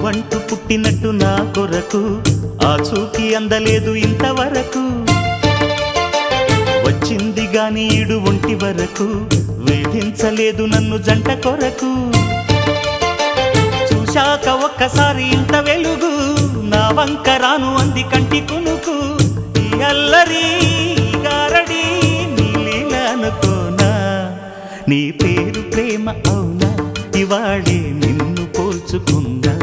నువ్వంటూ పుట్టినట్టు నా కొరకు ఆ చూకి అందలేదు ఇంతవరకు వచ్చింది గాని ఈడు ఒంటి వరకు వేధించలేదు నన్ను జంట కొరకు చూశాక ఒక్కసారి ఇంత వెలుగు నా వంక రాను అంది కంటి కునుకు ఈ అల్లరి గారడి నీలీల అనుకోనా నీ పేరు ప్రేమ అవునా ఇవాళే నిన్ను పోల్చుకుందా